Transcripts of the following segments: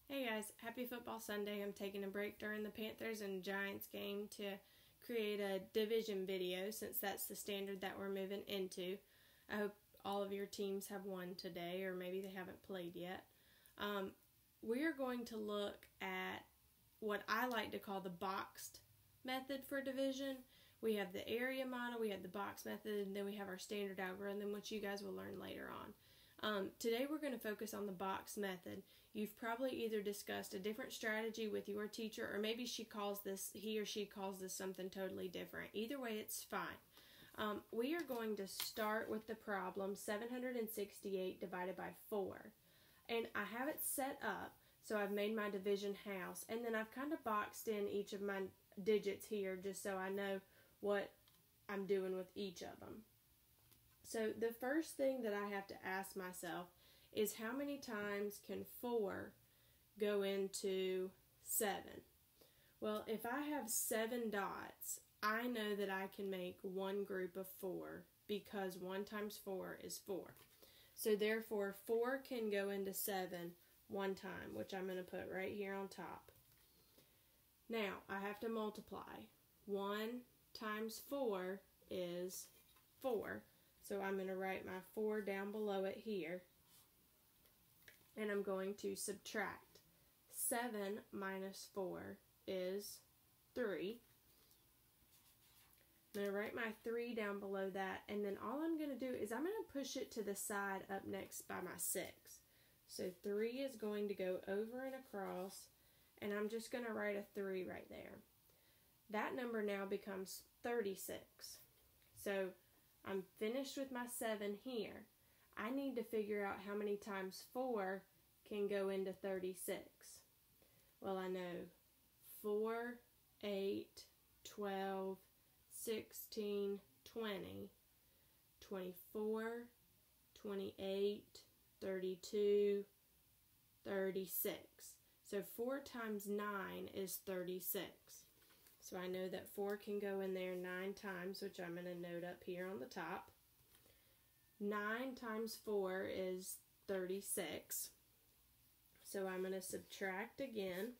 Hey guys, happy football Sunday. I'm taking a break during the Panthers and Giants game to create a division video since that's the standard that we're moving into. I hope all of your teams have won today, or maybe they haven't played yet. We are going to look at what I like to call the boxed method for division. We have the area model, we have the box method, and then we have our standard algorithm, which you guys will learn later on. Today we're going to focus on the box method. You've probably either discussed a different strategy with your teacher, or maybe he or she calls this something totally different. Either way, it's fine. We are going to start with the problem 768 divided by 4. And I have it set up, so I've made my division house, and then I've kind of boxed in each of my digits here just so I know what I'm doing with each of them. So the first thing that I have to ask myself is how many times can 4 go into 7? Well, if I have 7 dots, I know that I can make one group of 4 because 1 times 4 is 4. So therefore 4 can go into 7 one time, which I'm going to put right here on top. Now I have to multiply. 1 times 4 is 4. So I'm going to write my 4 down below it here. And I'm going to subtract. 7 minus 4 is 3. I'm going to write my 3 down below that. And then all I'm going to do is I'm going to push it to the side up next by my 6. So 3 is going to go over and across. And I'm just going to write a 3 right there. That number now becomes 36. So I'm finished with my 7 here. I need to figure out how many times 4 can go into 36. Well, I know 4, 8, 12, 16, 20, 24, 28, 32, 36. So 4 times 9 is 36. So I know that 4 can go in there 9 times, which I'm going to note up here on the top. 9 times 4 is 36. So I'm going to subtract again.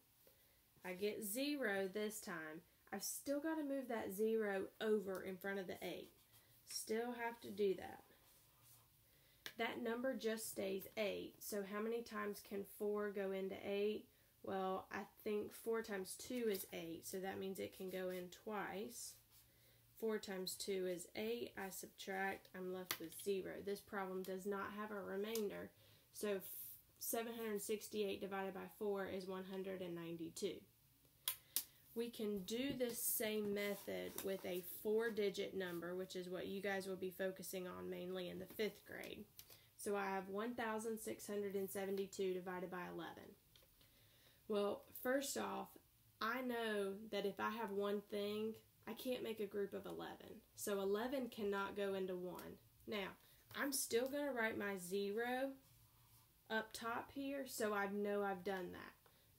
I get 0 this time. I've still got to move that 0 over in front of the 8. Still have to do that. That number just stays 8. So how many times can 4 go into 8? Well, I think 4 times 2 is 8, so that means it can go in twice. 4 times 2 is 8. I subtract. I'm left with 0. This problem does not have a remainder, so 768 divided by 4 is 192. We can do this same method with a 4-digit number, which is what you guys will be focusing on mainly in the 5th grade. So I have 1,672 divided by 11. Well, first off, I know that if I have one thing, I can't make a group of 11. So 11 cannot go into 1. Now, I'm still going to write my 0 up top here, so I know I've done that.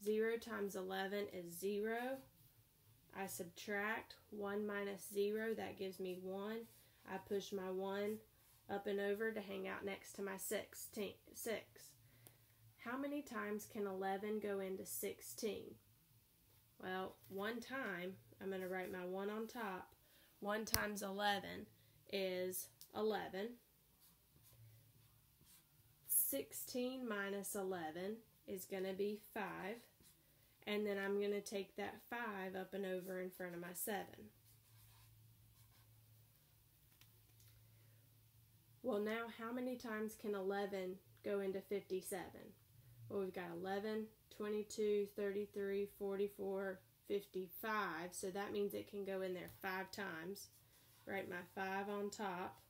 0 times 11 is 0. I subtract 1 minus 0, that gives me 1. I push my 1 up and over to hang out next to my 6. How many times can 11 go into 16? Well, one time, I'm going to write my 1 on top. 1 times 11 is 11. 16 minus 11 is going to be 5. And then I'm going to take that 5 up and over in front of my 7. Well, now how many times can 11 go into 57? Well, we've got 11, 22, 33, 44, 55. So that means it can go in there 5 times. Write my 5 on top.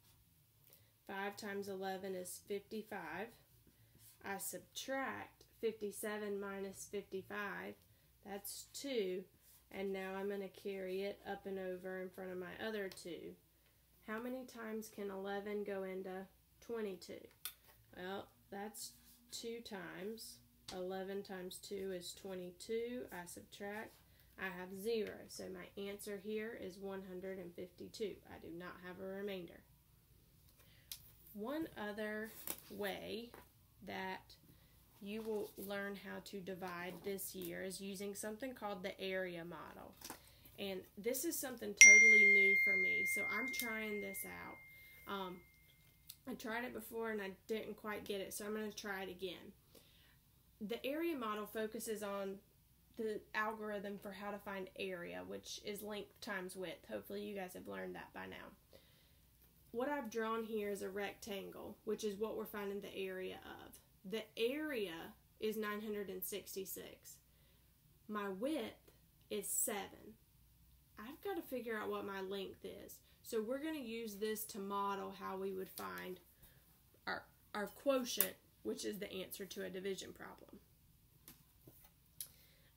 5 times 11 is 55. I subtract 57 minus 55. That's 2. And now I'm going to carry it up and over in front of my other 2. How many times can 11 go into 22? Well, that's 2 times. 11 times 2 is 22. I subtract. I have 0. So my answer here is 152. I do not have a remainder. One other way that you will learn how to divide this year is using something called the area model. And this is something totally new for me, so I'm trying this out. I tried it before and I didn't quite get it, so I'm going to try it again. The area model focuses on the algorithm for how to find area, which is length times width. Hopefully you guys have learned that by now. What I've drawn here is a rectangle, which is what we're finding the area of. The area is 966. My width is 7. I've got to figure out what my length is. So we're going to use this to model how we would find our quotient, which is the answer to a division problem.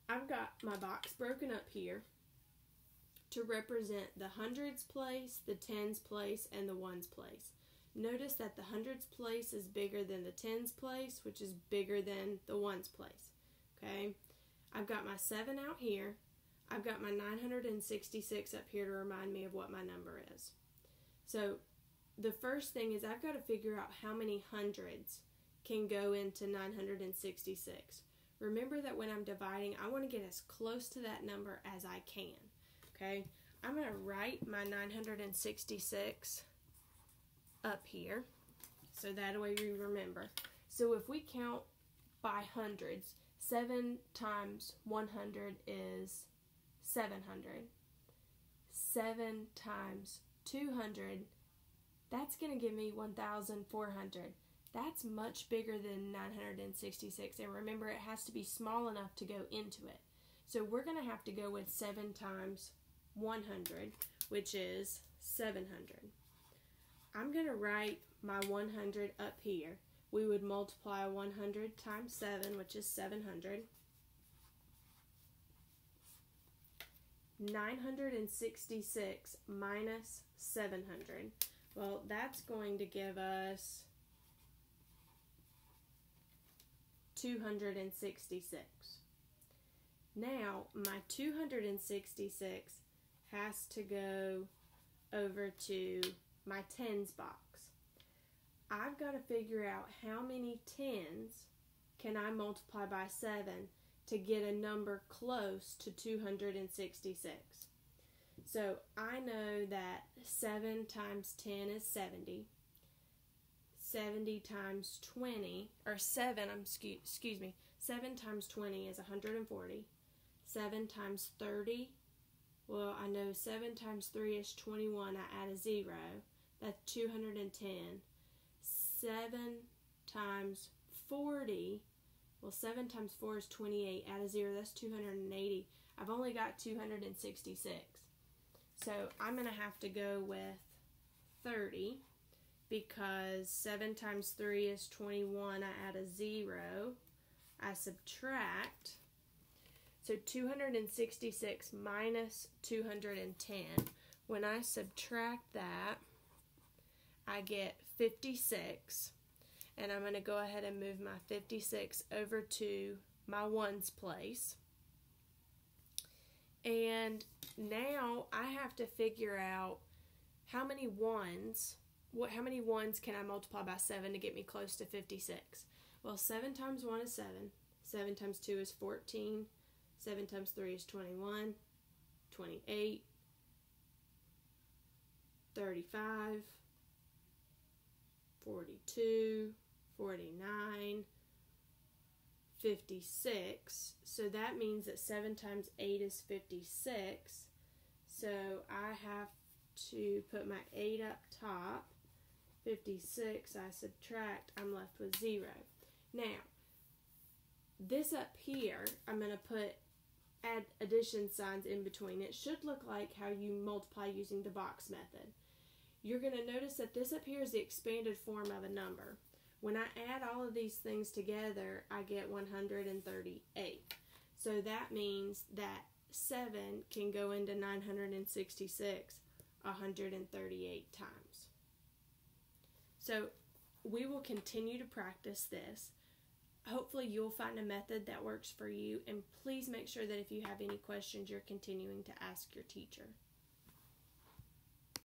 I've got my box broken up here to represent the hundreds place, the tens place, and the ones place. Notice that the hundreds place is bigger than the tens place, which is bigger than the ones place. Okay, I've got my 7 out here. I've got my 966 up here to remind me of what my number is. So the first thing is I've got to figure out how many hundreds can go into 966. Remember that when I'm dividing, I want to get as close to that number as I can. Okay, I'm going to write my 966 up here so that way we remember. So if we count by hundreds, 7 times 100 is 700. 7 times 200, that's going to give me 1,400. That's much bigger than 966. And remember, it has to be small enough to go into it. So we're going to have to go with 7 times 100, which is 700. I'm going to write my 100 up here. We would multiply 100 times 7, which is 700. 966 minus 700. Well, that's going to give us 266. Now, my 266 has to go over to my tens box. I've got to figure out how many tens can I multiply by 7 to get a number close to 266. So I know that 7 times 10 is 70. 70 times 20, or 7, excuse me, 7 times 20 is 140. 7 times 30, well, I know 7 times 3 is 21. I add a 0. That's 210. 7 times 40, well, 7 times 4 is 28. Add a 0, that's 280. I've only got 266. So I'm going to have to go with 30 because 7 times 3 is 21. I add a 0. I subtract. So 266 minus 210. When I subtract that, I get 56. And I'm going to go ahead and move my 56 over to my ones place. And now I have to figure out how many ones can I multiply by 7 to get me close to 56. Well, 7 times 1 is 7. 7 times 2 is 14. 7 times 3 is 21. 28. 35. 42. 49. 56. So that means that 7 times 8 is 56. So I have to put my 8 up top. 56, I subtract, I'm left with 0. Now, this up here, I'm going to add addition signs in between. It should look like how you multiply using the box method. You're going to notice that this up here is the expanded form of a number. When I add all of these things together, I get 138. So that means that 7 can go into 966 138 times. So we will continue to practice this. Hopefully you'll find a method that works for you, and please make sure that if you have any questions, you're continuing to ask your teacher.